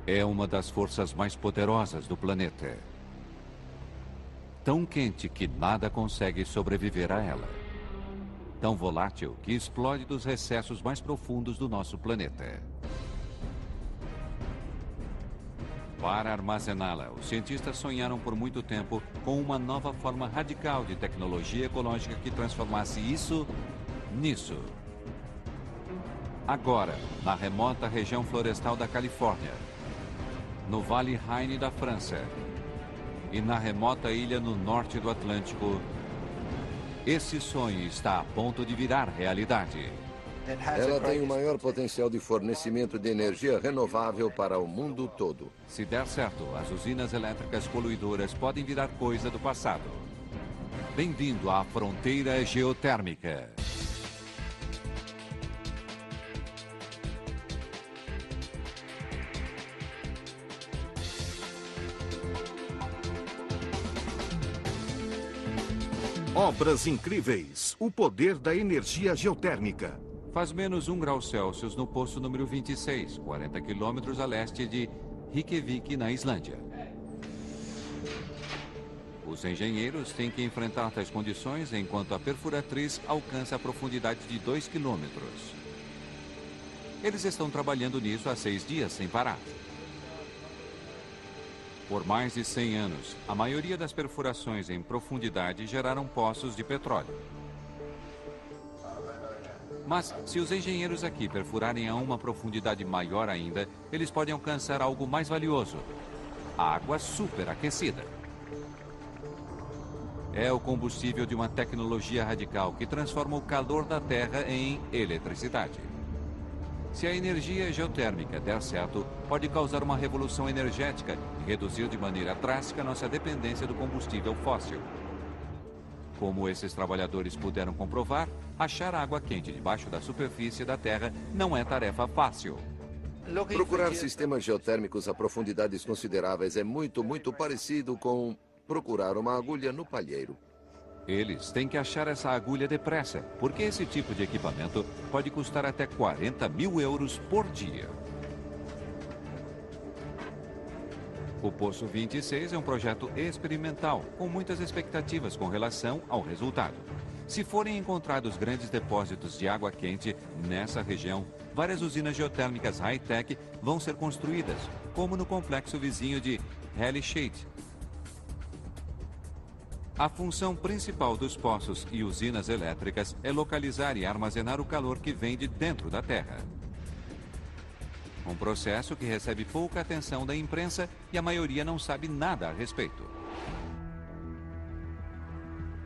É uma das forças mais poderosas do planeta. Tão quente que nada consegue sobreviver a ela. Tão volátil que explode dos recessos mais profundos do nosso planeta. Para armazená-la, os cientistas sonharam por muito tempo com uma nova forma radical de tecnologia ecológica que transformasse isso nisso. Agora, na remota região florestal da Califórnia, no Vale Rhine da França e na remota ilha no norte do Atlântico, esse sonho está a ponto de virar realidade. Ela tem o maior potencial de fornecimento de energia renovável para o mundo todo. Se der certo, as usinas elétricas poluidoras podem virar coisa do passado. Bem-vindo à fronteira geotérmica. Obras incríveis. O poder da energia geotérmica. Faz menos 1 grau Celsius no poço número 26, 40 quilômetros a leste de Reykjavik, na Islândia. Os engenheiros têm que enfrentar tais condições enquanto a perfuratriz alcança a profundidade de 2 quilômetros. Eles estão trabalhando nisso há 6 dias sem parar. Por mais de 100 anos, a maioria das perfurações em profundidade geraram poços de petróleo. Mas, se os engenheiros aqui perfurarem a uma profundidade maior ainda, eles podem alcançar algo mais valioso: a água superaquecida. É o combustível de uma tecnologia radical que transforma o calor da Terra em eletricidade. Se a energia geotérmica der certo, pode causar uma revolução energética e reduzir de maneira drástica nossa dependência do combustível fóssil. Como esses trabalhadores puderam comprovar, achar água quente debaixo da superfície da Terra não é tarefa fácil. Procurar sistemas geotérmicos a profundidades consideráveis é muito parecido com procurar uma agulha no palheiro. Eles têm que achar essa agulha depressa, porque esse tipo de equipamento pode custar até 40 mil euros por dia. O Poço 26 é um projeto experimental, com muitas expectativas com relação ao resultado. Se forem encontrados grandes depósitos de água quente nessa região, várias usinas geotérmicas high-tech vão ser construídas, como no complexo vizinho de Hellisheet. A função principal dos poços e usinas elétricas é localizar e armazenar o calor que vem de dentro da Terra. Um processo que recebe pouca atenção da imprensa e a maioria não sabe nada a respeito.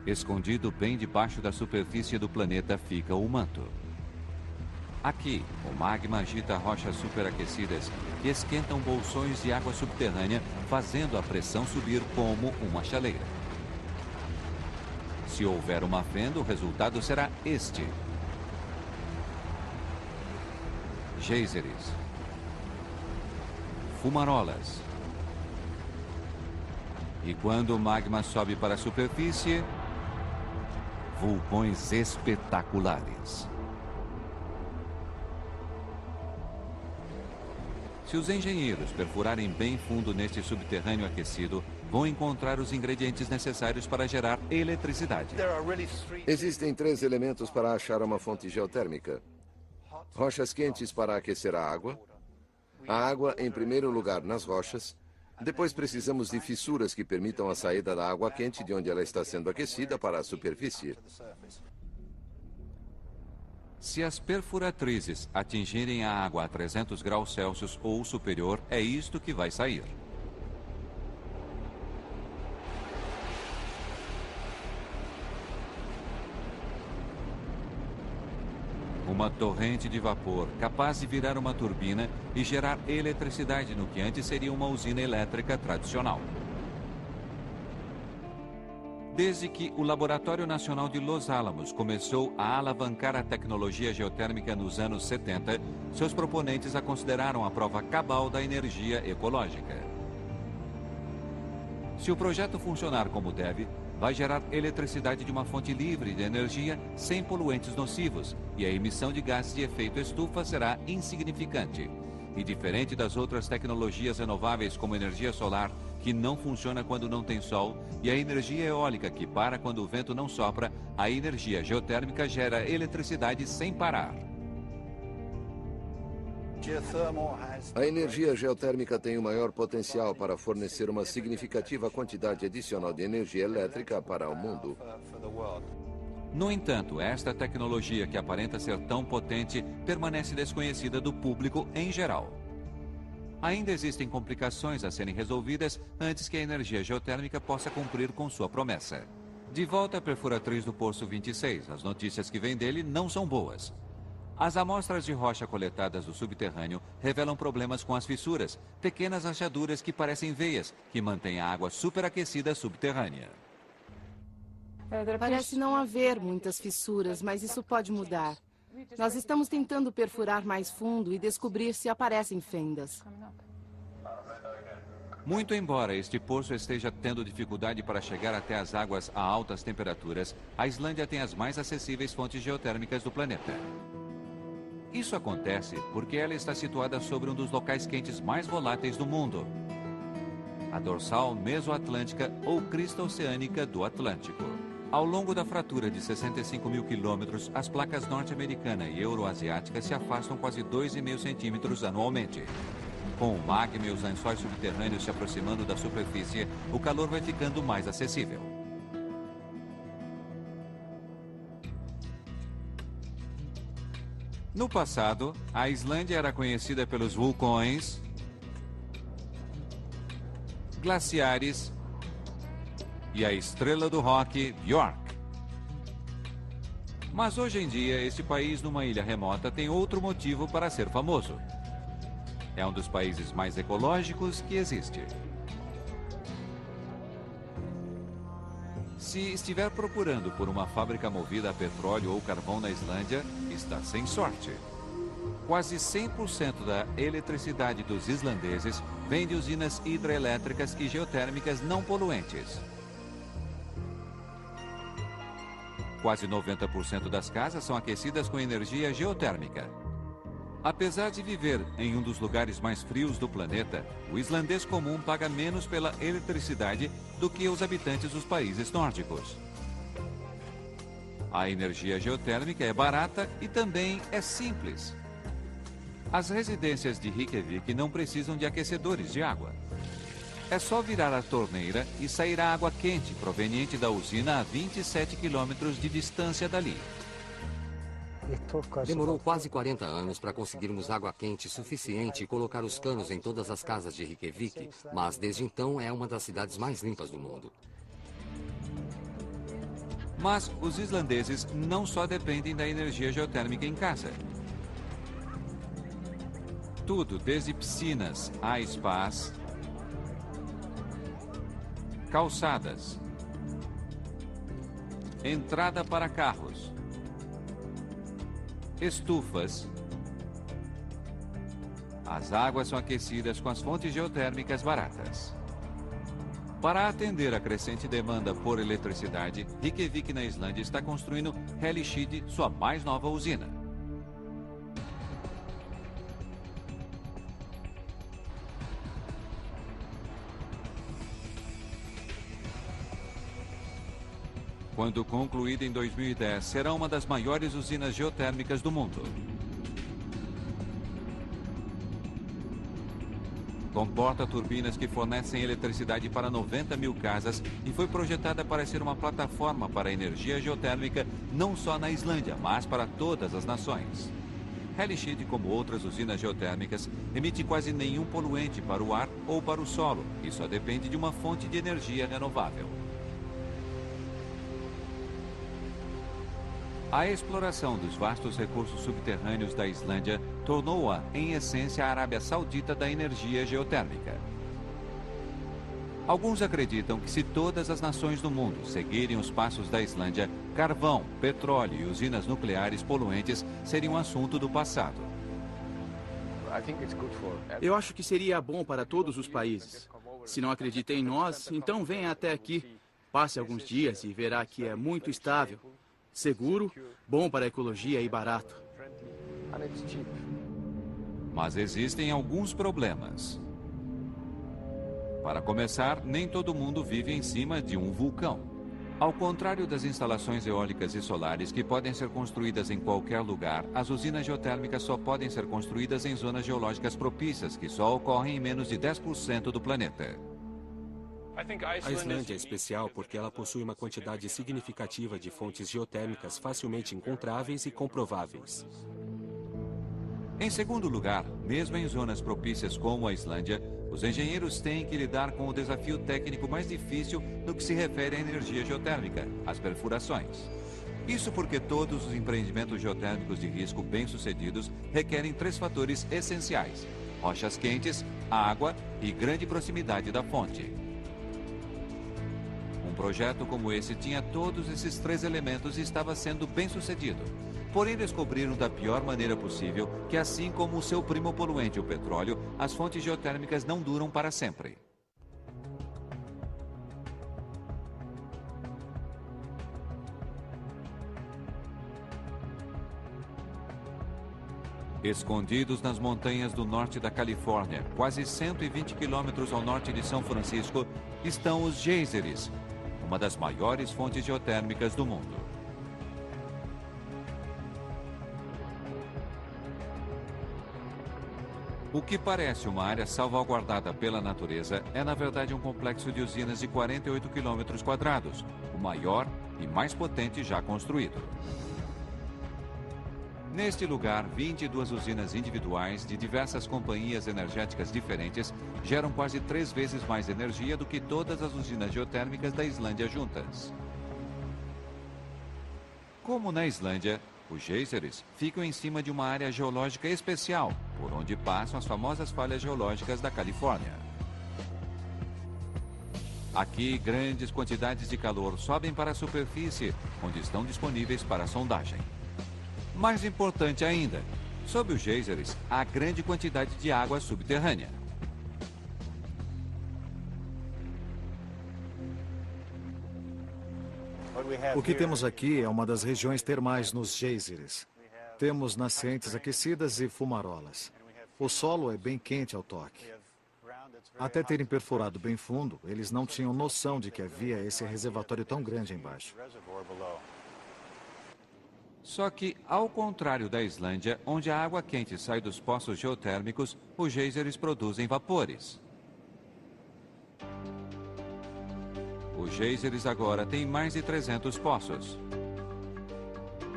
Escondido bem debaixo da superfície do planeta fica o manto. Aqui, o magma agita rochas superaquecidas que esquentam bolsões de água subterrânea, fazendo a pressão subir como uma chaleira. Se houver uma fenda, o resultado será este: geysers, fumarolas. E quando o magma sobe para a superfície, vulcões espetaculares. Se os engenheiros perfurarem bem fundo neste subterrâneo aquecido, vão encontrar os ingredientes necessários para gerar eletricidade. Existem 3 elementos para achar uma fonte geotérmica: rochas quentes para aquecer a água em primeiro lugar nas rochas. Depois precisamos de fissuras que permitam a saída da água quente de onde ela está sendo aquecida para a superfície. Se as perfuratrizes atingirem a água a 300 graus Celsius ou superior, é isto que vai sair. Uma torrente de vapor capaz de virar uma turbina e gerar eletricidade no que antes seria uma usina elétrica tradicional. Desde que o Laboratório Nacional de Los Alamos começou a alavancar a tecnologia geotérmica nos anos 70, seus proponentes a consideraram a prova cabal da energia ecológica. Se o projeto funcionar como deve, vai gerar eletricidade de uma fonte livre de energia sem poluentes nocivos, e a emissão de gases de efeito estufa será insignificante. E diferente das outras tecnologias renováveis como energia solar, que não funciona quando não tem sol, e a energia eólica, que para quando o vento não sopra, a energia geotérmica gera eletricidade sem parar. A energia geotérmica tem o maior potencial para fornecer uma significativa quantidade adicional de energia elétrica para o mundo. No entanto, esta tecnologia, que aparenta ser tão potente, permanece desconhecida do público em geral. Ainda existem complicações a serem resolvidas antes que a energia geotérmica possa cumprir com sua promessa. De volta à perfuratriz do Poço 26, as notícias que vêm dele não são boas. As amostras de rocha coletadas do subterrâneo revelam problemas com as fissuras, pequenas rachaduras que parecem veias, que mantêm a água superaquecida subterrânea. Parece não haver muitas fissuras, mas isso pode mudar. Nós estamos tentando perfurar mais fundo e descobrir se aparecem fendas. Muito embora este poço esteja tendo dificuldade para chegar até as águas a altas temperaturas, a Islândia tem as mais acessíveis fontes geotérmicas do planeta. Isso acontece porque ela está situada sobre um dos locais quentes mais voláteis do mundo, a dorsal mesoatlântica ou crista oceânica do Atlântico. Ao longo da fratura de 65 mil quilômetros, as placas norte-americana e euroasiática se afastam quase 2,5 centímetros anualmente. Com o magma e os lençóis subterrâneos se aproximando da superfície, o calor vai ficando mais acessível. No passado, a Islândia era conhecida pelos vulcões, glaciares e a estrela do rock, Björk. Mas hoje em dia, este país numa ilha remota tem outro motivo para ser famoso. É um dos países mais ecológicos que existe. Se estiver procurando por uma fábrica movida a petróleo ou carvão na Islândia, está sem sorte. Quase 100% da eletricidade dos islandeses vem de usinas hidrelétricas e geotérmicas não poluentes. Quase 90% das casas são aquecidas com energia geotérmica. Apesar de viver em um dos lugares mais frios do planeta, o islandês comum paga menos pela eletricidade do que os habitantes dos países nórdicos. A energia geotérmica é barata e também é simples. As residências de Reykjavik não precisam de aquecedores de água. É só virar a torneira e sair a água quente proveniente da usina a 27 quilômetros de distância dali. Demorou quase 40 anos para conseguirmos água quente suficiente e colocar os canos em todas as casas de Reykjavik, mas desde então é uma das cidades mais limpas do mundo. Mas os islandeses não só dependem da energia geotérmica em casa. Tudo, desde piscinas a spas, calçadas, entrada para carros, estufas. As águas são aquecidas com as fontes geotérmicas baratas. Para atender a crescente demanda por eletricidade, Reykjavik, na Islândia, está construindo Hellisheed, sua mais nova usina. Quando concluída em 2010, será uma das maiores usinas geotérmicas do mundo. Comporta turbinas que fornecem eletricidade para 90 mil casas e foi projetada para ser uma plataforma para a energia geotérmica não só na Islândia, mas para todas as nações. Hellisheed, como outras usinas geotérmicas, emite quase nenhum poluente para o ar ou para o solo e só depende de uma fonte de energia renovável. A exploração dos vastos recursos subterrâneos da Islândia tornou-a, em essência, a Arábia Saudita da energia geotérmica. Alguns acreditam que se todas as nações do mundo seguirem os passos da Islândia, carvão, petróleo e usinas nucleares poluentes seriam um assunto do passado. Eu acho que seria bom para todos os países. Se não acredita em nós, então venha até aqui. Passe alguns dias e verá que é muito estável, seguro, bom para a ecologia e barato. Mas existem alguns problemas. Para começar, nem todo mundo vive em cima de um vulcão. Ao contrário das instalações eólicas e solares que podem ser construídas em qualquer lugar, as usinas geotérmicas só podem ser construídas em zonas geológicas propícias, que só ocorrem em menos de 10% do planeta. A Islândia é especial porque ela possui uma quantidade significativa de fontes geotérmicas facilmente encontráveis e comprováveis. Em segundo lugar, mesmo em zonas propícias como a Islândia, os engenheiros têm que lidar com o desafio técnico mais difícil no que se refere à energia geotérmica, as perfurações. Isso porque todos os empreendimentos geotérmicos de risco bem-sucedidos requerem 3 fatores essenciais: rochas quentes, água e grande proximidade da fonte. Um projeto como esse tinha todos esses 3 elementos e estava sendo bem-sucedido. Porém, descobriram da pior maneira possível que, assim como o seu primo poluente, o petróleo, as fontes geotérmicas não duram para sempre. Escondidos nas montanhas do norte da Califórnia, quase 120 quilômetros ao norte de São Francisco, estão os geysers, uma das maiores fontes geotérmicas do mundo. O que parece uma área salvaguardada pela natureza é, na verdade, um complexo de usinas de 48 quilômetros quadrados, o maior e mais potente já construído. Neste lugar, 22 usinas individuais de diversas companhias energéticas diferentes geram quase 3 vezes mais energia do que todas as usinas geotérmicas da Islândia juntas. Como na Islândia, os geysers ficam em cima de uma área geológica especial, por onde passam as famosas falhas geológicas da Califórnia. Aqui, grandes quantidades de calor sobem para a superfície, onde estão disponíveis para a sondagem. Mais importante ainda, sob os geysers, há grande quantidade de água subterrânea. O que temos aqui é uma das regiões termais nos geysers. Temos nascentes aquecidas e fumarolas. O solo é bem quente ao toque. Até terem perfurado bem fundo, eles não tinham noção de que havia esse reservatório tão grande embaixo. Só que, ao contrário da Islândia, onde a água quente sai dos poços geotérmicos, os geysers produzem vapores. Os geysers agora têm mais de 300 poços.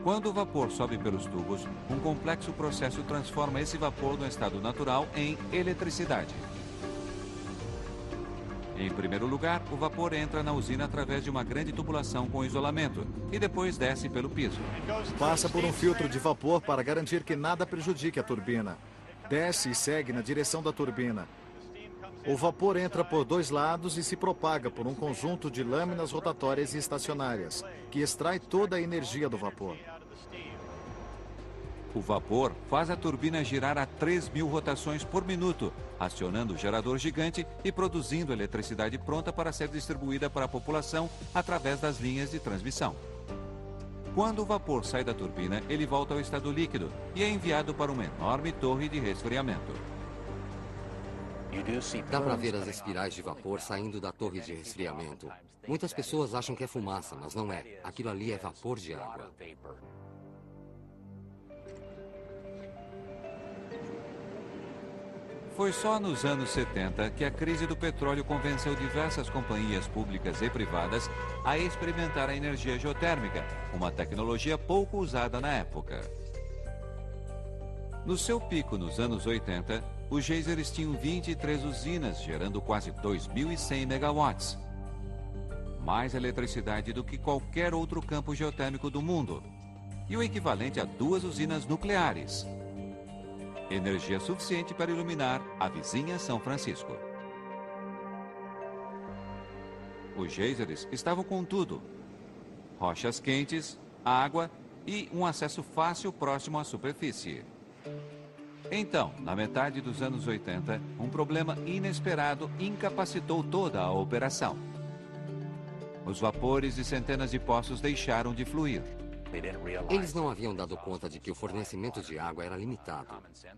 Quando o vapor sobe pelos tubos, um complexo processo transforma esse vapor no estado natural em eletricidade. Em primeiro lugar, o vapor entra na usina através de uma grande tubulação com isolamento e depois desce pelo piso. Passa por um filtro de vapor para garantir que nada prejudique a turbina. Desce e segue na direção da turbina. O vapor entra por 2 lados e se propaga por um conjunto de lâminas rotatórias e estacionárias, que extrai toda a energia do vapor. O vapor faz a turbina girar a 3.000 rotações por minuto, acionando o gerador gigante e produzindo eletricidade pronta para ser distribuída para a população através das linhas de transmissão. Quando o vapor sai da turbina, ele volta ao estado líquido e é enviado para uma enorme torre de resfriamento. Dá para ver as espirais de vapor saindo da torre de resfriamento. Muitas pessoas acham que é fumaça, mas não é. Aquilo ali é vapor de água. Foi só nos anos 70 que a crise do petróleo convenceu diversas companhias públicas e privadas a experimentar a energia geotérmica, uma tecnologia pouco usada na época. No seu pico nos anos 80, os geysers tinham 23 usinas, gerando quase 2.100 megawatts. Mais eletricidade do que qualquer outro campo geotérmico do mundo. E o equivalente a 2 usinas nucleares. Energia suficiente para iluminar a vizinha São Francisco. Os geysers estavam com tudo: rochas quentes, água e um acesso fácil próximo à superfície. Então, na metade dos anos 80, um problema inesperado incapacitou toda a operação. Os vapores de centenas de poços deixaram de fluir. Eles não haviam dado conta de que o fornecimento de água era limitado.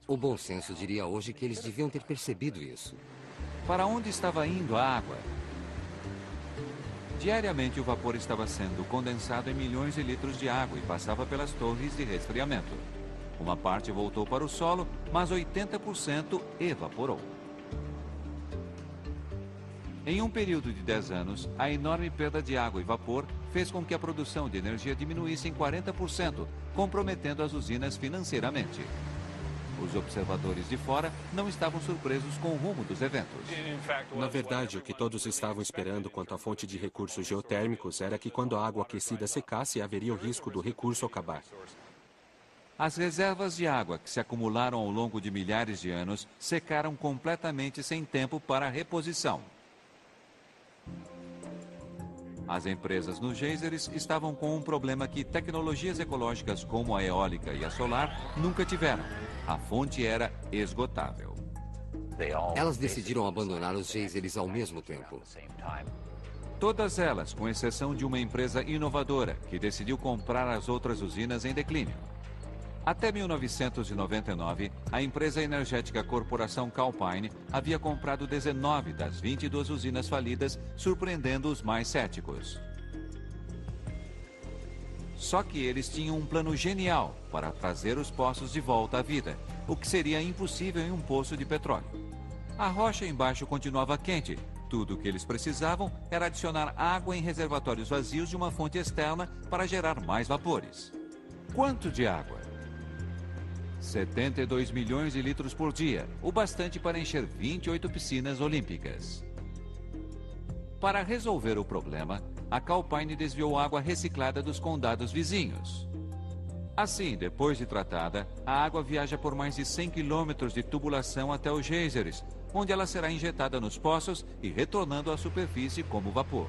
O bom senso diria hoje que eles deviam ter percebido isso. Para onde estava indo a água? Diariamente, o vapor estava sendo condensado em milhões de litros de água e passava pelas torres de resfriamento. Uma parte voltou para o solo, mas 80% evaporou. Em um período de 10 anos, a enorme perda de água e vapor fez com que a produção de energia diminuísse em 40%, comprometendo as usinas financeiramente. Os observadores de fora não estavam surpresos com o rumo dos eventos. Na verdade, o que todos estavam esperando quanto à fonte de recursos geotérmicos era que quando a água aquecida secasse, haveria o risco do recurso acabar. As reservas de água que se acumularam ao longo de milhares de anos secaram completamente sem tempo para reposição. As empresas nos geysers estavam com um problema que tecnologias ecológicas como a eólica e a solar nunca tiveram. A fonte era esgotável. Elas decidiram abandonar os geysers ao mesmo tempo. Todas elas, com exceção de uma empresa inovadora que decidiu comprar as outras usinas em declínio. Até 1999, a empresa energética Corporação Calpine havia comprado 19 das 22 usinas falidas, surpreendendo os mais céticos. Só que eles tinham um plano genial para trazer os poços de volta à vida, o que seria impossível em um poço de petróleo. A rocha embaixo continuava quente. Tudo o que eles precisavam era adicionar água em reservatórios vazios de uma fonte externa para gerar mais vapores. Quanto de água? 72 milhões de litros por dia, o bastante para encher 28 piscinas olímpicas. Para resolver o problema, a Calpine desviou água reciclada dos condados vizinhos. Assim, depois de tratada, a água viaja por mais de 100 quilômetros de tubulação até os geysers, onde ela será injetada nos poços e retornando à superfície como vapor.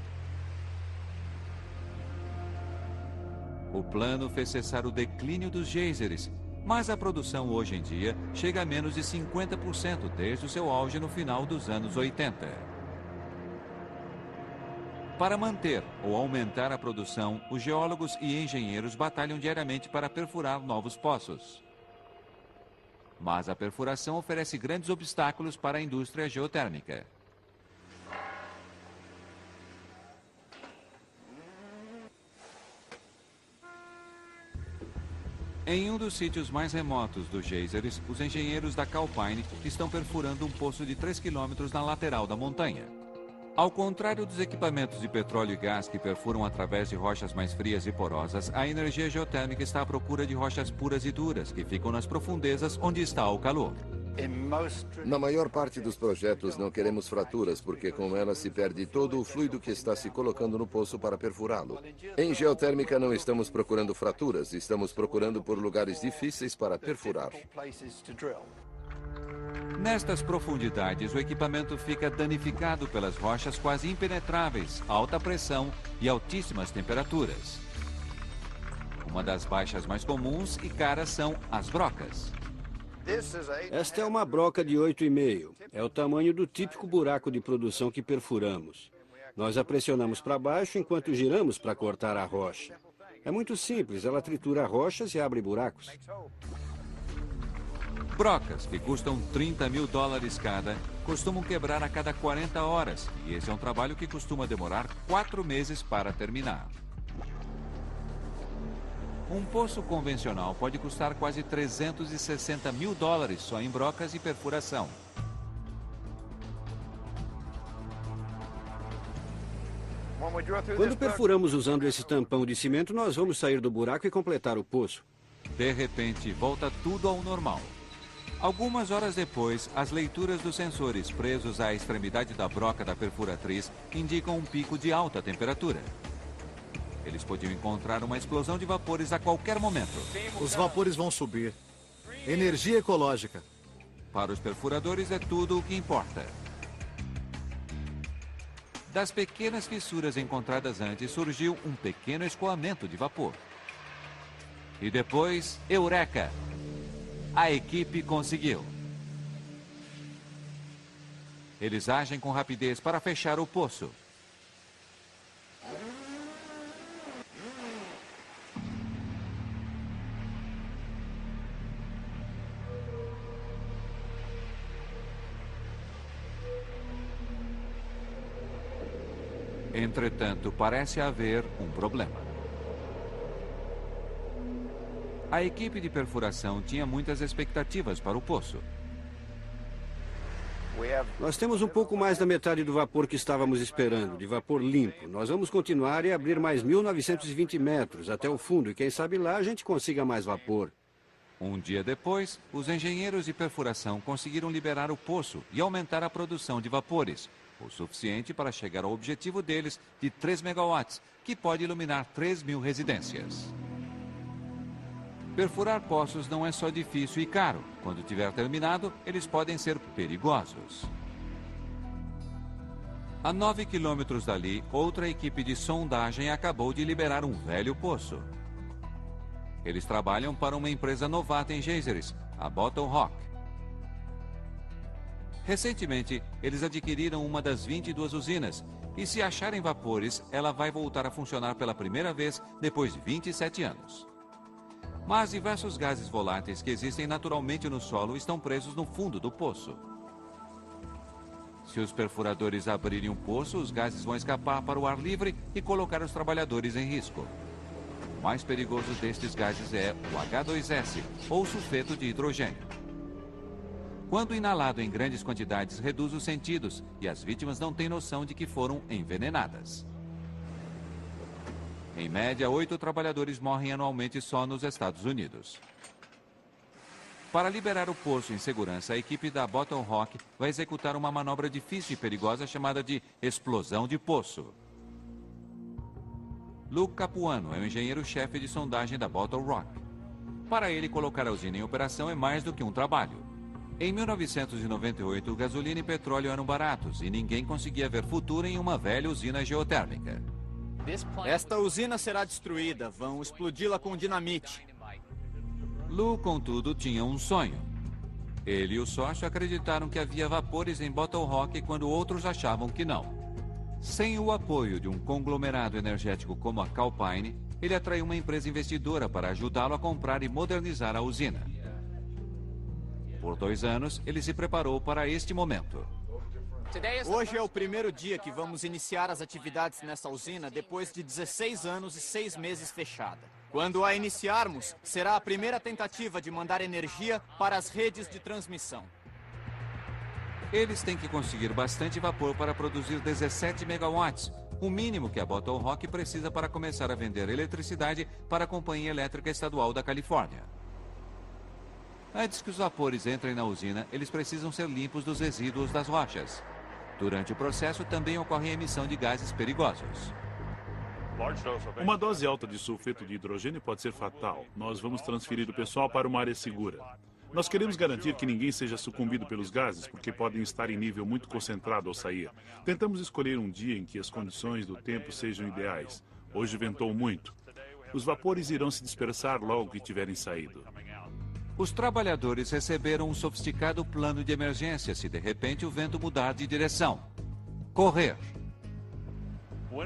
O plano fez cessar o declínio dos geysers, mas a produção hoje em dia chega a menos de 50% desde o seu auge no final dos anos 80. Para manter ou aumentar a produção, os geólogos e engenheiros batalham diariamente para perfurar novos poços. Mas a perfuração oferece grandes obstáculos para a indústria geotérmica. Em um dos sítios mais remotos dos geysers, os engenheiros da Calpine estão perfurando um poço de 3 quilômetros na lateral da montanha. Ao contrário dos equipamentos de petróleo e gás que perfuram através de rochas mais frias e porosas, a energia geotérmica está à procura de rochas puras e duras, que ficam nas profundezas onde está o calor. Na maior parte dos projetos não queremos fraturas, porque com elas se perde todo o fluido que está se colocando no poço para perfurá-lo. Em geotérmica não estamos procurando fraturas, estamos procurando por lugares difíceis para perfurar. Nestas profundidades, o equipamento fica danificado pelas rochas quase impenetráveis, alta pressão e altíssimas temperaturas. Uma das baixas mais comuns e caras são as brocas. Esta é uma broca de 8,5. É o tamanho do típico buraco de produção que perfuramos. Nós a pressionamos para baixo enquanto giramos para cortar a rocha. É muito simples, ela tritura rochas e abre buracos. Brocas, que custam $30 mil cada, costumam quebrar a cada 40 horas, e esse é um trabalho que costuma demorar 4 meses para terminar. Um poço convencional pode custar quase $360 mil só em brocas e perfuração. Quando perfuramos usando esse tampão de cimento, nós vamos sair do buraco e completar o poço. De repente, volta tudo ao normal. Algumas horas depois, as leituras dos sensores presos à extremidade da broca da perfuratriz indicam um pico de alta temperatura. Eles podiam encontrar uma explosão de vapores a qualquer momento. Os vapores vão subir. Energia ecológica. Para os perfuradores é tudo o que importa. Das pequenas fissuras encontradas antes surgiu um pequeno escoamento de vapor. E depois, eureka! A equipe conseguiu. Eles agem com rapidez para fechar o poço. Entretanto, parece haver um problema. A equipe de perfuração tinha muitas expectativas para o poço. Nós temos um pouco mais da metade do vapor que estávamos esperando, de vapor limpo. Nós vamos continuar e abrir mais 1.920 metros até o fundo e quem sabe lá a gente consiga mais vapor. Um dia depois, os engenheiros de perfuração conseguiram liberar o poço e aumentar a produção de vapores, o suficiente para chegar ao objetivo deles de 3 megawatts, que pode iluminar 3.000 residências. Perfurar poços não é só difícil e caro. Quando tiver terminado, eles podem ser perigosos. A 9 quilômetros dali, outra equipe de sondagem acabou de liberar um velho poço. Eles trabalham para uma empresa novata em Gézeres, a Bottle Rock. Recentemente, eles adquiriram uma das 22 usinas e, se acharem vapores, ela vai voltar a funcionar pela primeira vez depois de 27 anos. Mas diversos gases voláteis que existem naturalmente no solo estão presos no fundo do poço. Se os perfuradores abrirem um poço, os gases vão escapar para o ar livre e colocar os trabalhadores em risco. O mais perigoso destes gases é o H2S, ou sulfeto de hidrogênio. Quando inalado em grandes quantidades, reduz os sentidos e as vítimas não têm noção de que foram envenenadas. Em média, 8 trabalhadores morrem anualmente só nos Estados Unidos. Para liberar o poço em segurança, a equipe da Bottle Rock vai executar uma manobra difícil e perigosa chamada de explosão de poço. Luke Capuano é o engenheiro-chefe de sondagem da Bottle Rock. Para ele, colocar a usina em operação é mais do que um trabalho. Em 1998, gasolina e petróleo eram baratos e ninguém conseguia ver futuro em uma velha usina geotérmica. Esta usina será destruída. Vão explodi-la com dinamite. Lou, contudo, tinha um sonho. Ele e o sócio acreditaram que havia vapores em Bottle Rock quando outros achavam que não. Sem o apoio de um conglomerado energético como a Calpine, ele atraiu uma empresa investidora para ajudá-lo a comprar e modernizar a usina. Por 2 anos, ele se preparou para este momento. Hoje é o primeiro dia que vamos iniciar as atividades nessa usina depois de 16 anos e 6 meses fechada. Quando a iniciarmos, será a primeira tentativa de mandar energia para as redes de transmissão. Eles têm que conseguir bastante vapor para produzir 17 megawatts, o mínimo que a Bottle Rock precisa para começar a vender eletricidade para a Companhia Elétrica Estadual da Califórnia. Antes que os vapores entrem na usina, eles precisam ser limpos dos resíduos das rochas. Durante o processo, também ocorre a emissão de gases perigosos. Uma dose alta de sulfeto de hidrogênio pode ser fatal. Nós vamos transferir o pessoal para uma área segura. Nós queremos garantir que ninguém seja sucumbido pelos gases, porque podem estar em nível muito concentrado ao sair. Tentamos escolher um dia em que as condições do tempo sejam ideais. Hoje ventou muito. Os vapores irão se dispersar logo que tiverem saído. Os trabalhadores receberam um sofisticado plano de emergência se de repente o vento mudar de direção. Correr.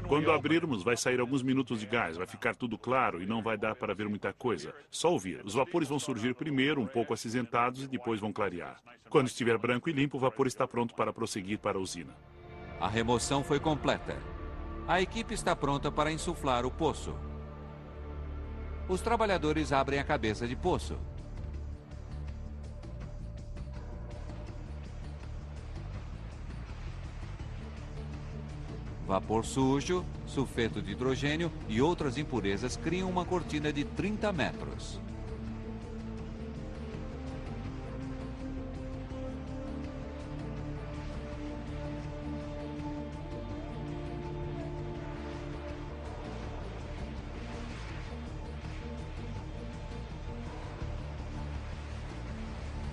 Quando abrirmos, vai sair alguns minutos de gás, vai ficar tudo claro e não vai dar para ver muita coisa. Só ouvir. Os vapores vão surgir primeiro, um pouco acinzentados, e depois vão clarear. Quando estiver branco e limpo, o vapor está pronto para prosseguir para a usina. A remoção foi completa. A equipe está pronta para insuflar o poço. Os trabalhadores abrem a cabeça de poço. Vapor sujo, sulfeto de hidrogênio e outras impurezas criam uma cortina de 30 metros.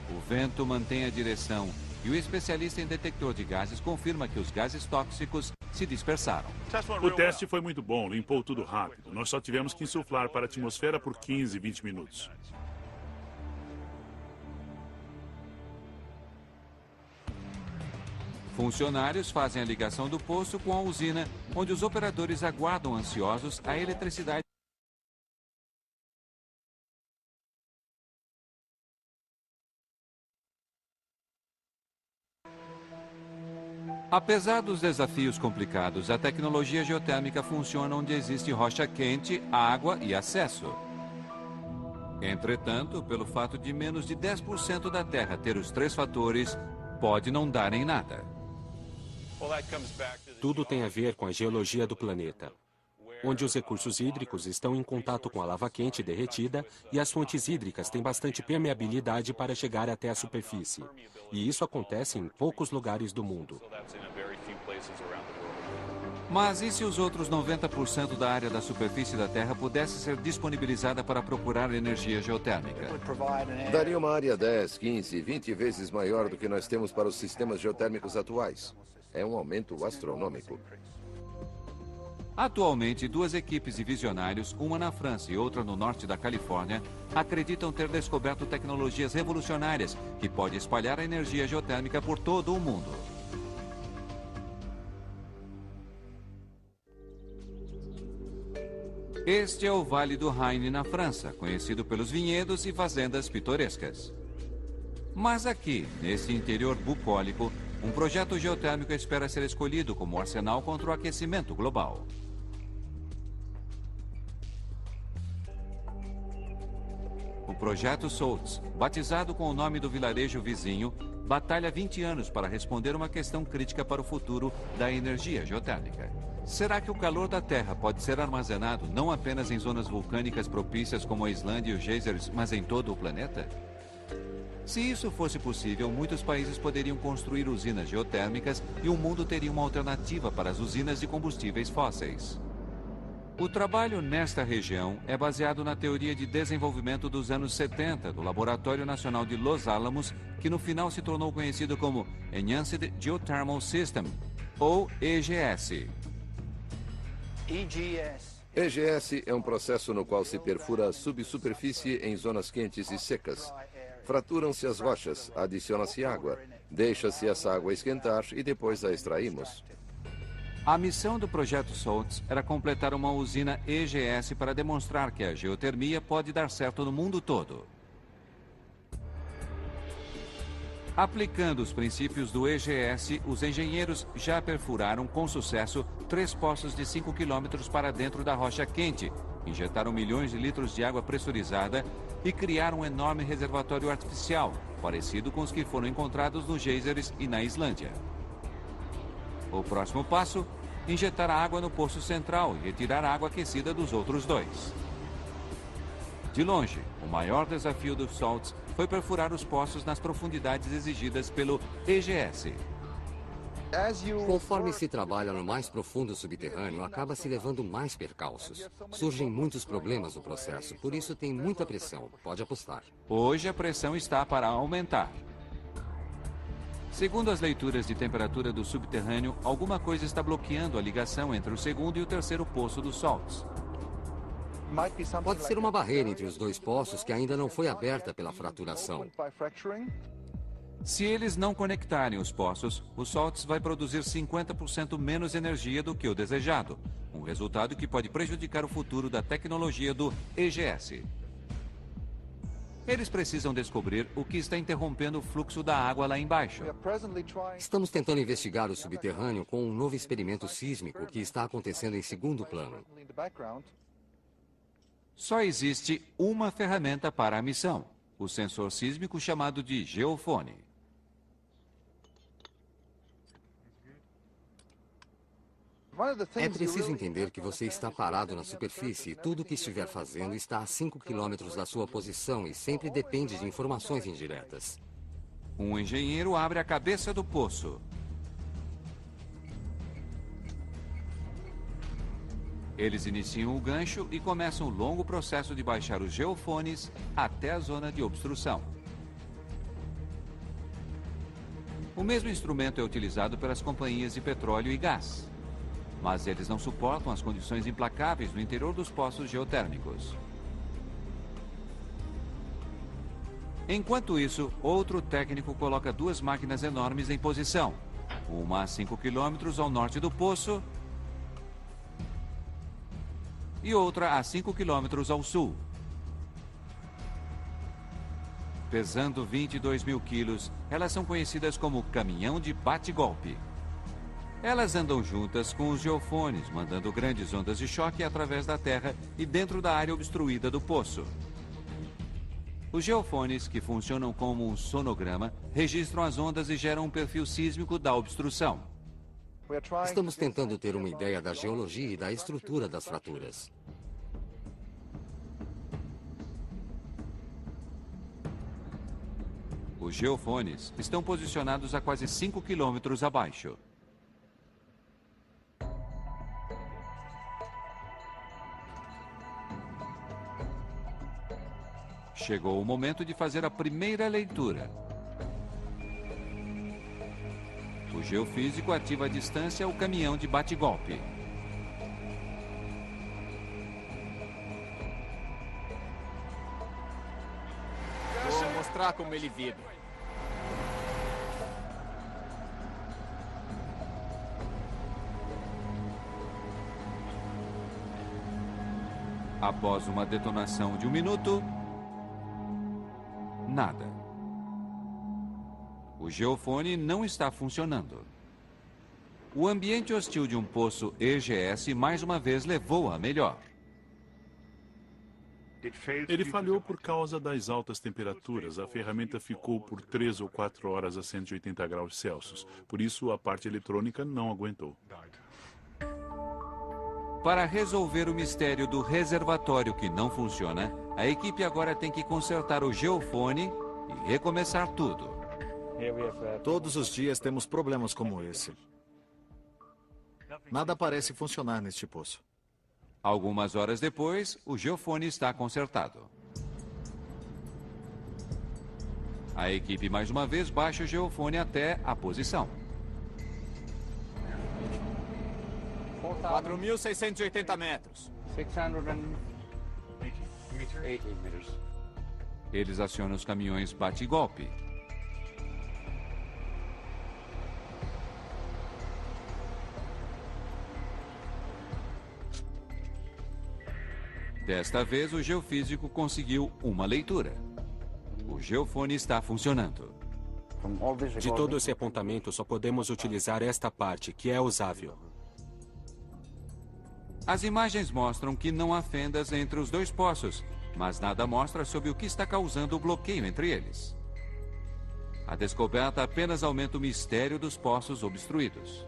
O vento mantém a direção e o especialista em detector de gases confirma que os gases tóxicos se dispersaram. O teste foi muito bom, limpou tudo rápido. Nós só tivemos que insuflar para a atmosfera por 15, 20 minutos. Funcionários fazem a ligação do poço com a usina, onde os operadores aguardam ansiosos a eletricidade. Apesar dos desafios complicados, a tecnologia geotérmica funciona onde existe rocha quente, água e acesso. Entretanto, pelo fato de menos de 10% da Terra ter os três fatores, pode não dar em nada. Tudo tem a ver com a geologia do planeta, onde os recursos hídricos estão em contato com a lava quente derretida e as fontes hídricas têm bastante permeabilidade para chegar até a superfície. E isso acontece em poucos lugares do mundo. Mas e se os outros 90% da área da superfície da Terra pudesse ser disponibilizada para procurar energia geotérmica? Daria uma área 10, 15, 20 vezes maior do que nós temos para os sistemas geotérmicos atuais. É um aumento astronômico. Atualmente, duas equipes de visionários, uma na França e outra no norte da Califórnia, acreditam ter descoberto tecnologias revolucionárias que podem espalhar a energia geotérmica por todo o mundo. Este é o Vale do Rhine, na França, conhecido pelos vinhedos e fazendas pitorescas. Mas aqui, nesse interior bucólico, um projeto geotérmico espera ser escolhido como arsenal contra o aquecimento global. O projeto Soultz, batizado com o nome do vilarejo vizinho, batalha 20 anos para responder uma questão crítica para o futuro da energia geotérmica. Será que o calor da Terra pode ser armazenado não apenas em zonas vulcânicas propícias como a Islândia e os geysers, mas em todo o planeta? Se isso fosse possível, muitos países poderiam construir usinas geotérmicas e o mundo teria uma alternativa para as usinas de combustíveis fósseis. O trabalho nesta região é baseado na teoria de desenvolvimento dos anos 70 do Laboratório Nacional de Los Alamos, que no final se tornou conhecido como Enhanced Geothermal System, ou EGS. EGS é um processo no qual se perfura a subsuperfície em zonas quentes e secas. Fraturam-se as rochas, adiciona-se água, deixa-se essa água esquentar e depois a extraímos. A missão do projeto Soultz era completar uma usina EGS para demonstrar que a geotermia pode dar certo no mundo todo. Aplicando os princípios do EGS, os engenheiros já perfuraram com sucesso 3 poços de 5 quilômetros para dentro da rocha quente, injetaram milhões de litros de água pressurizada e criaram um enorme reservatório artificial, parecido com os que foram encontrados nos geysers e na Islândia. O próximo passo, injetar a água no poço central e retirar a água aquecida dos outros 2. De longe, o maior desafio do Soultz foi perfurar os poços nas profundidades exigidas pelo EGS. Conforme se trabalha no mais profundo subterrâneo, acaba se levando mais percalços. Surgem muitos problemas no processo, por isso tem muita pressão, pode apostar. Hoje a pressão está para aumentar. Segundo as leituras de temperatura do subterrâneo, alguma coisa está bloqueando a ligação entre o segundo e o terceiro poço do Soultz. Pode ser uma barreira entre os 2 poços que ainda não foi aberta pela fraturação. Se eles não conectarem os poços, o Soultz vai produzir 50% menos energia do que o desejado, um resultado que pode prejudicar o futuro da tecnologia do EGS. Eles precisam descobrir o que está interrompendo o fluxo da água lá embaixo. Estamos tentando investigar o subterrâneo com um novo experimento sísmico que está acontecendo em segundo plano. Só existe uma ferramenta para a missão, o sensor sísmico chamado de geofone. É preciso entender que você está parado na superfície e tudo o que estiver fazendo está a 5 quilômetros da sua posição e sempre depende de informações indiretas. Um engenheiro abre a cabeça do poço. Eles iniciam o gancho e começam o longo processo de baixar os geofones até a zona de obstrução. O mesmo instrumento é utilizado pelas companhias de petróleo e gás, mas eles não suportam as condições implacáveis no interior dos poços geotérmicos. Enquanto isso, outro técnico coloca 2 máquinas enormes em posição, uma a 5 quilômetros ao norte do poço e outra a 5 quilômetros ao sul. Pesando 22 mil quilos, elas são conhecidas como caminhão de bate-golpe. Elas andam juntas com os geofones, mandando grandes ondas de choque através da terra e dentro da área obstruída do poço. Os geofones, que funcionam como um sonograma, registram as ondas e geram um perfil sísmico da obstrução. Estamos tentando ter uma ideia da geologia e da estrutura das fraturas. Os geofones estão posicionados a quase 5 quilômetros abaixo. Chegou o momento de fazer a primeira leitura. O geofísico ativa à distância o caminhão de bate-golpe. Vou mostrar como ele vibra. Após uma detonação de 1 minuto, nada. O geofone não está funcionando. O ambiente hostil de um poço EGS mais uma vez levou a melhor. Ele falhou por causa das altas temperaturas. A ferramenta ficou por 3 ou 4 horas a 180 graus Celsius. Por isso, a parte eletrônica não aguentou. Para resolver o mistério do reservatório que não funciona, a equipe agora tem que consertar o geofone e recomeçar tudo. Todos os dias temos problemas como esse. Nada parece funcionar neste poço. Algumas horas depois, o geofone está consertado. A equipe mais uma vez baixa o geofone até a posição. 4.680 metros. 680 meters. Eles acionam os caminhões bate-golpe. Desta vez, o geofísico conseguiu uma leitura. O geofone está funcionando. De todo esse apontamento, só podemos utilizar esta parte, que é usável. As imagens mostram que não há fendas entre os dois poços, mas nada mostra sobre o que está causando o bloqueio entre eles. A descoberta apenas aumenta o mistério dos poços obstruídos.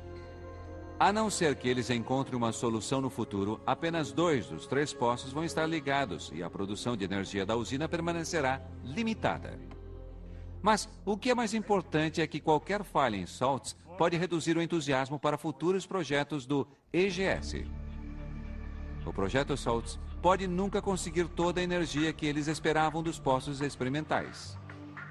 A não ser que eles encontrem uma solução no futuro, apenas 2 dos 3 poços vão estar ligados e a produção de energia da usina permanecerá limitada. Mas o que é mais importante é que qualquer falha em Saltz pode reduzir o entusiasmo para futuros projetos do EGS. O projeto Saltz pode nunca conseguir toda a energia que eles esperavam dos poços experimentais.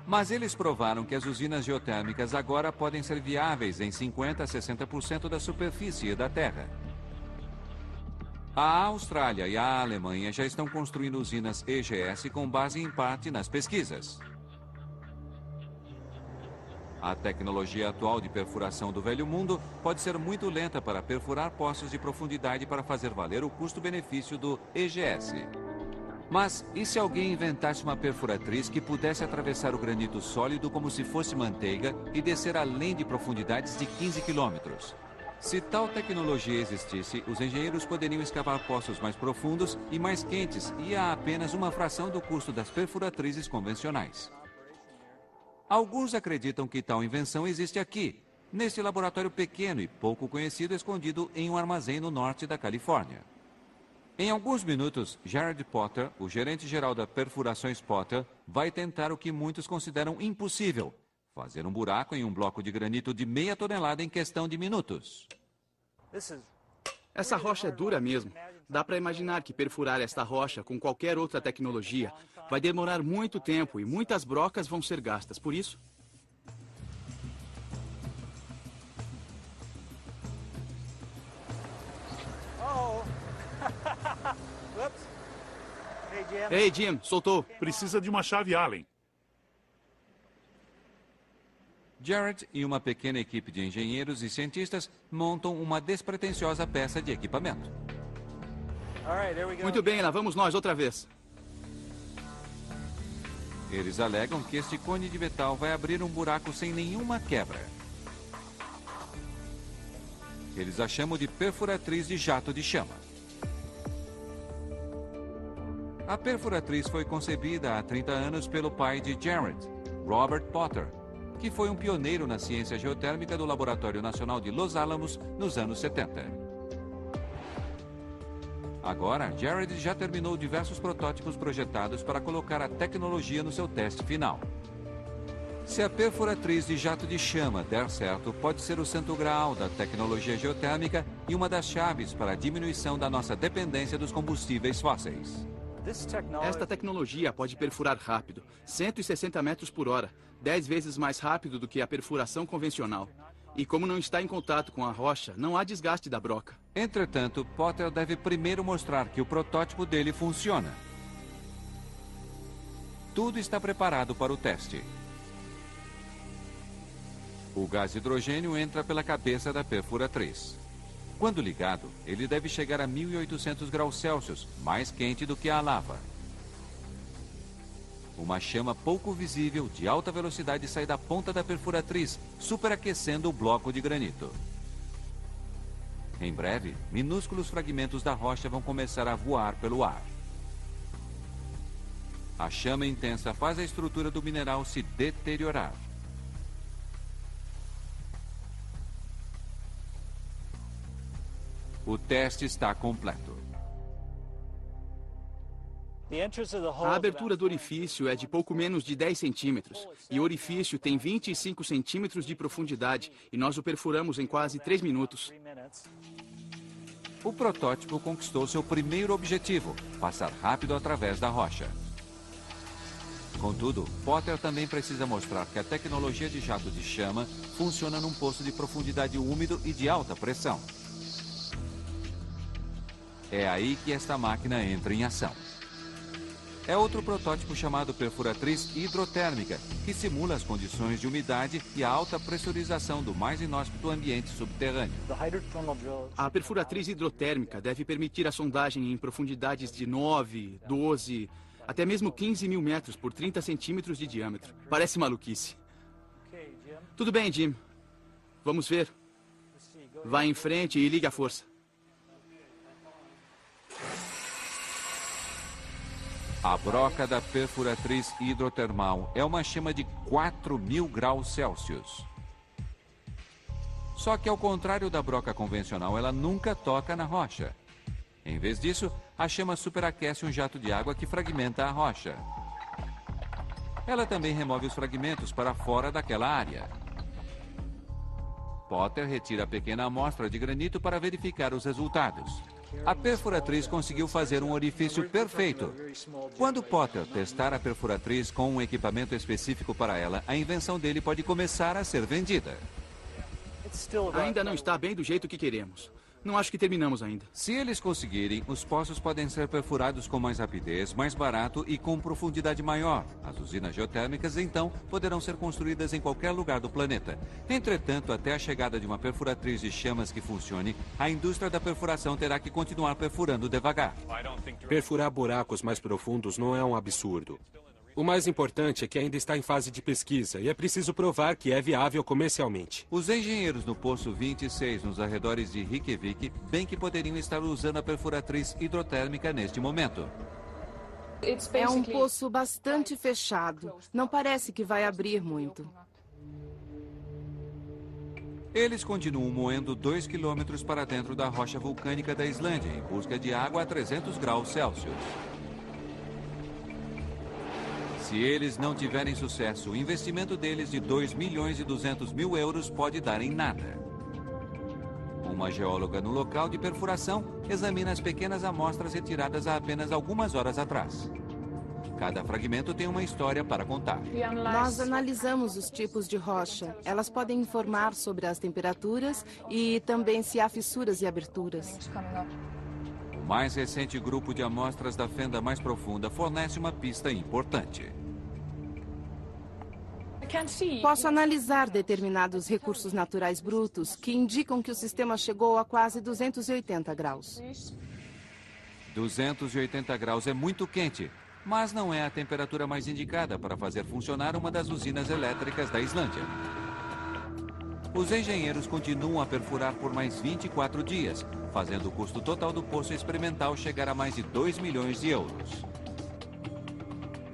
Mas eles provaram que as usinas geotérmicas agora podem ser viáveis em 50% a 60% da superfície da Terra. A Austrália e a Alemanha já estão construindo usinas EGS com base em parte nas pesquisas. A tecnologia atual de perfuração do Velho Mundo pode ser muito lenta para perfurar poços de profundidade para fazer valer o custo-benefício do EGS. Mas e se alguém inventasse uma perfuratriz que pudesse atravessar o granito sólido como se fosse manteiga e descer além de profundidades de 15 quilômetros? Se tal tecnologia existisse, os engenheiros poderiam escavar poços mais profundos e mais quentes e a apenas uma fração do custo das perfuratrizes convencionais. Alguns acreditam que tal invenção existe aqui, neste laboratório pequeno e pouco conhecido escondido em um armazém no norte da Califórnia. Em alguns minutos, Jared Potter, o gerente-geral da Perfurações Potter, vai tentar o que muitos consideram impossível: fazer um buraco em um bloco de granito de meia tonelada em questão de minutos. Essa rocha é dura mesmo. Dá para imaginar que perfurar esta rocha com qualquer outra tecnologia vai demorar muito tempo e muitas brocas vão ser gastas. Por isso, Ei, Jim, soltou. Precisa de uma chave Allen. Jared e uma pequena equipe de engenheiros e cientistas montam uma despretensiosa peça de equipamento. Muito bem, lá vamos nós outra vez. Eles alegam que este cone de metal vai abrir um buraco sem nenhuma quebra. Eles a chamam de perfuratriz de jato de chama. A perfuratriz foi concebida há 30 anos pelo pai de Jared, Robert Potter, que foi um pioneiro na ciência geotérmica do Laboratório Nacional de Los Alamos nos anos 70. Agora, Jared já terminou diversos protótipos projetados para colocar a tecnologia no seu teste final. Se a perfuratriz de jato de chama der certo, pode ser o santo graal da tecnologia geotérmica e uma das chaves para a diminuição da nossa dependência dos combustíveis fósseis. Esta tecnologia pode perfurar rápido, 160 metros por hora, 10 vezes mais rápido do que a perfuração convencional. E como não está em contato com a rocha, não há desgaste da broca. Entretanto, Potter deve primeiro mostrar que o protótipo dele funciona. Tudo está preparado para o teste. O gás hidrogênio entra pela cabeça da perfuratriz. Quando ligado, ele deve chegar a 1.800 graus Celsius, mais quente do que a lava. Uma chama pouco visível, de alta velocidade, sai da ponta da perfuratriz, superaquecendo o bloco de granito. Em breve, minúsculos fragmentos da rocha vão começar a voar pelo ar. A chama intensa faz a estrutura do mineral se deteriorar. O teste está completo. A abertura do orifício é de pouco menos de 10 centímetros. E o orifício tem 25 centímetros de profundidade. E nós o perfuramos em quase 3 minutos. O protótipo conquistou seu primeiro objetivo, passar rápido através da rocha. Contudo, Potter também precisa mostrar que a tecnologia de jato de chama funciona num poço de profundidade úmido e de alta pressão. É aí que esta máquina entra em ação. É outro protótipo chamado perfuratriz hidrotérmica, que simula as condições de umidade e a alta pressurização do mais inóspito ambiente subterrâneo. A perfuratriz hidrotérmica deve permitir a sondagem em profundidades de 9, 12, até mesmo 15 mil metros por 30 centímetros de diâmetro. Parece maluquice. Tudo bem, Jim. Vamos ver. Vá em frente e ligue a força. A broca da perfuratriz hidrotermal é uma chama de 4.000 graus Celsius. Só que, ao contrário da broca convencional, ela nunca toca na rocha. Em vez disso, a chama superaquece um jato de água que fragmenta a rocha. Ela também remove os fragmentos para fora daquela área. Potter retira a pequena amostra de granito para verificar os resultados. A perfuratriz conseguiu fazer um orifício perfeito. Quando Potter testar a perfuratriz com um equipamento específico para ela, a invenção dele pode começar a ser vendida. Ainda não está bem do jeito que queremos. Não acho que terminamos ainda. Se eles conseguirem, os poços podem ser perfurados com mais rapidez, mais barato e com profundidade maior. As usinas geotérmicas, então, poderão ser construídas em qualquer lugar do planeta. Entretanto, até a chegada de uma perfuratriz de chamas que funcione, a indústria da perfuração terá que continuar perfurando devagar. Perfurar buracos mais profundos não é um absurdo. O mais importante é que ainda está em fase de pesquisa e é preciso provar que é viável comercialmente. Os engenheiros no Poço 26, nos arredores de Reykjavik, bem que poderiam estar usando a perfuratriz hidrotérmica neste momento. É um poço bastante fechado. Não parece que vai abrir muito. Eles continuam moendo 2 quilômetros para dentro da rocha vulcânica da Islândia, em busca de água a 300 graus Celsius. Se eles não tiverem sucesso, o investimento deles de 2.200.000 euros pode dar em nada. Uma geóloga no local de perfuração examina as pequenas amostras retiradas há apenas algumas horas atrás. Cada fragmento tem uma história para contar. Nós analisamos os tipos de rocha. Elas podem informar sobre as temperaturas e também se há fissuras e aberturas. O mais recente grupo de amostras da fenda mais profunda fornece uma pista importante. Posso analisar determinados recursos naturais brutos que indicam que o sistema chegou a quase 280 graus. 280 graus é muito quente, mas não é a temperatura mais indicada para fazer funcionar uma das usinas elétricas da Islândia. Os engenheiros continuam a perfurar por mais 24 dias, fazendo o custo total do poço experimental chegar a mais de 2 milhões de euros.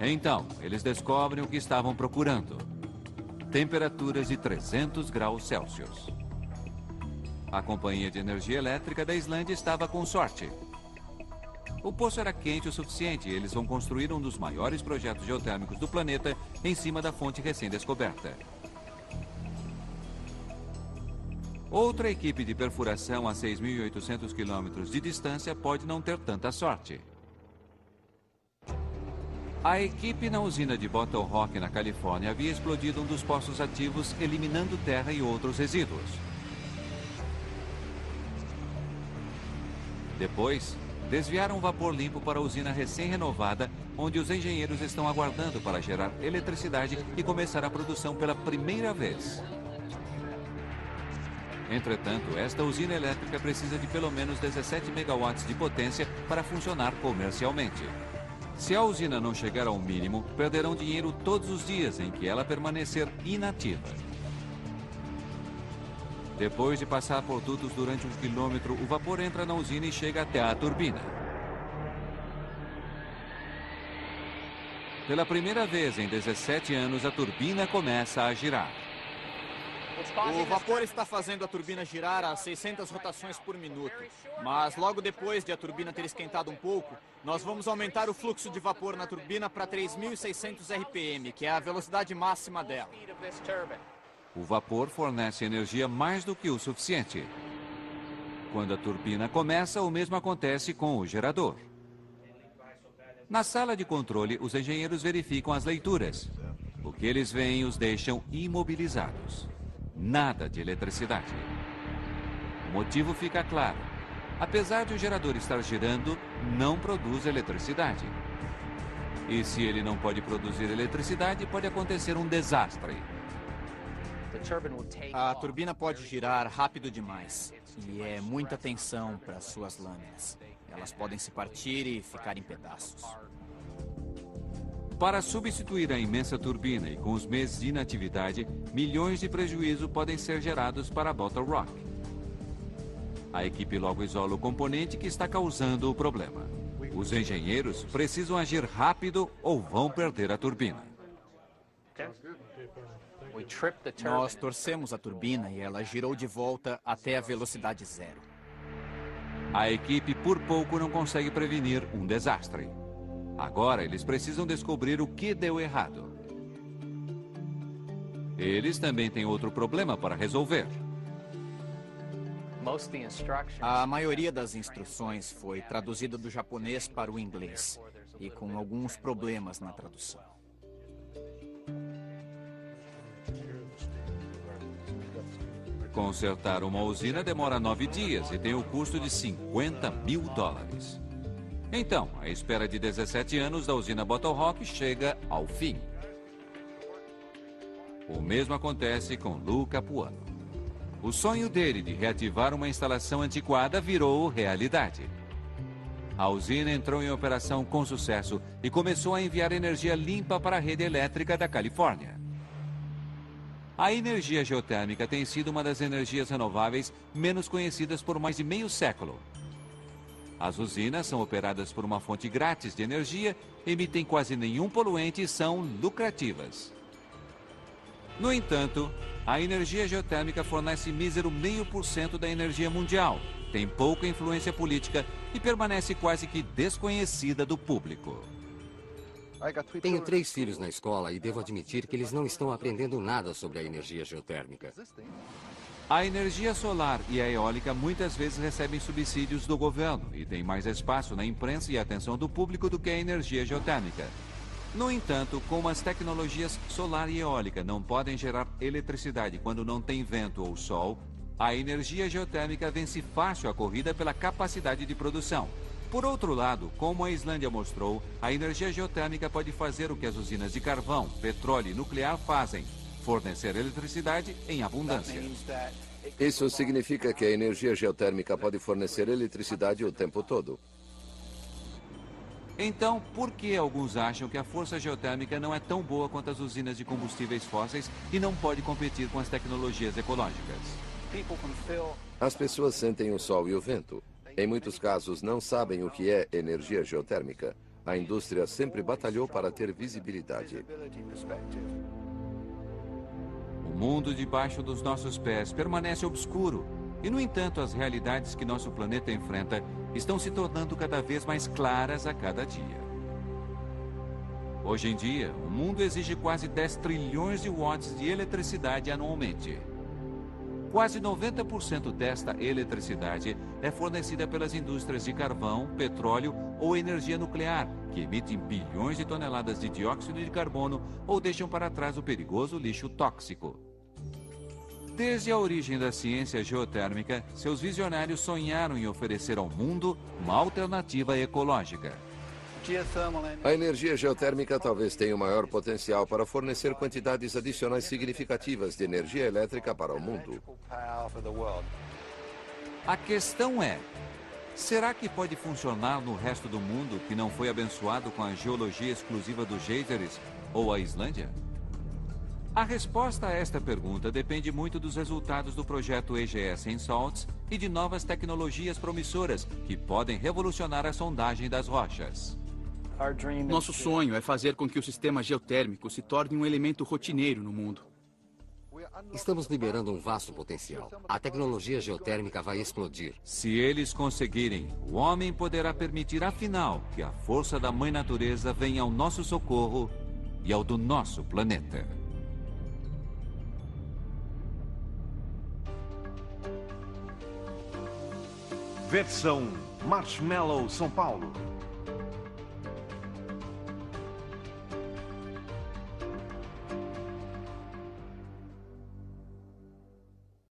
Então, eles descobrem o que estavam procurando: temperaturas de 300 graus Celsius. A Companhia de Energia Elétrica da Islândia estava com sorte. O poço era quente o suficiente e eles vão construir um dos maiores projetos geotérmicos do planeta em cima da fonte recém-descoberta. Outra equipe de perfuração a 6.800 quilômetros de distância pode não ter tanta sorte. A equipe na usina de Bottle Rock, na Califórnia, havia explodido um dos poços ativos, eliminando terra e outros resíduos. Depois, desviaram vapor limpo para a usina recém-renovada, onde os engenheiros estão aguardando para gerar eletricidade e começar a produção pela primeira vez. Entretanto, esta usina elétrica precisa de pelo menos 17 megawatts de potência para funcionar comercialmente. Se a usina não chegar ao mínimo, perderão dinheiro todos os dias em que ela permanecer inativa. Depois de passar por dutos durante 1 quilômetro, o vapor entra na usina e chega até a turbina. Pela primeira vez em 17 anos, a turbina começa a girar. O vapor está fazendo a turbina girar a 600 rotações por minuto. Mas logo depois de a turbina ter esquentado um pouco, nós vamos aumentar o fluxo de vapor na turbina para 3.600 RPM, que é a velocidade máxima dela. O vapor fornece energia mais do que o suficiente. Quando a turbina começa, o mesmo acontece com o gerador. Na sala de controle, os engenheiros verificam as leituras. O que eles veem os deixam imobilizados. Nada de eletricidade. O motivo fica claro. Apesar de o gerador estar girando, não produz eletricidade. E se ele não pode produzir eletricidade, pode acontecer um desastre. A turbina pode girar rápido demais. E é muita tensão para suas lâminas. Elas podem se partir e ficar em pedaços. Para substituir a imensa turbina e com os meses de inatividade, milhões de prejuízo podem ser gerados para a Bottle Rock. A equipe logo isola o componente que está causando o problema. Os engenheiros precisam agir rápido ou vão perder a turbina. Nós torcemos a turbina e ela girou de volta até a velocidade zero. A equipe por pouco não consegue prevenir um desastre. Agora eles precisam descobrir o que deu errado. Eles também têm outro problema para resolver. A maioria das instruções foi traduzida do japonês para o inglês, e com alguns problemas na tradução. Consertar uma usina demora 9 dias e tem o custo de $50 mil. Então, a espera de 17 anos da usina Bottle Rock chega ao fim. O mesmo acontece com Lou Capuano. O sonho dele de reativar uma instalação antiquada virou realidade. A usina entrou em operação com sucesso e começou a enviar energia limpa para a rede elétrica da Califórnia. A energia geotérmica tem sido uma das energias renováveis menos conhecidas por mais de meio século. As usinas são operadas por uma fonte grátis de energia, emitem quase nenhum poluente e são lucrativas. No entanto, a energia geotérmica fornece mísero 0,5% da energia mundial, tem pouca influência política e permanece quase que desconhecida do público. Tenho 3 filhos na escola e devo admitir que eles não estão aprendendo nada sobre a energia geotérmica. A energia solar e a eólica muitas vezes recebem subsídios do governo e têm mais espaço na imprensa e atenção do público do que a energia geotérmica. No entanto, como as tecnologias solar e eólica não podem gerar eletricidade quando não tem vento ou sol, a energia geotérmica vence fácil a corrida pela capacidade de produção. Por outro lado, como a Islândia mostrou, a energia geotérmica pode fazer o que as usinas de carvão, petróleo e nuclear fazem: fornecer eletricidade em abundância. Isso significa que a energia geotérmica pode fornecer eletricidade o tempo todo. Então, por que alguns acham que a força geotérmica não é tão boa quanto as usinas de combustíveis fósseis e não pode competir com as tecnologias ecológicas? As pessoas sentem o sol e o vento. Em muitos casos, não sabem o que é energia geotérmica. A indústria sempre batalhou para ter visibilidade. O mundo debaixo dos nossos pés permanece obscuro. E, no entanto, as realidades que nosso planeta enfrenta estão se tornando cada vez mais claras a cada dia. Hoje em dia, o mundo exige quase 10 trilhões de watts de eletricidade anualmente. Quase 90% desta eletricidade é fornecida pelas indústrias de carvão, petróleo ou energia nuclear, que emitem bilhões de toneladas de dióxido de carbono ou deixam para trás o perigoso lixo tóxico. Desde a origem da ciência geotérmica, seus visionários sonharam em oferecer ao mundo uma alternativa ecológica. A energia geotérmica talvez tenha o maior potencial para fornecer quantidades adicionais significativas de energia elétrica para o mundo. A questão é, será que pode funcionar no resto do mundo que não foi abençoado com a geologia exclusiva dos geysers ou a Islândia? A resposta a esta pergunta depende muito dos resultados do projeto EGS em Salts e de novas tecnologias promissoras que podem revolucionar a sondagem das rochas. Nosso sonho é fazer com que o sistema geotérmico se torne um elemento rotineiro no mundo. Estamos liberando um vasto potencial. A tecnologia geotérmica vai explodir. Se eles conseguirem, o homem poderá permitir, afinal, que a força da Mãe Natureza venha ao nosso socorro e ao do nosso planeta. Versão Marshmallow São Paulo.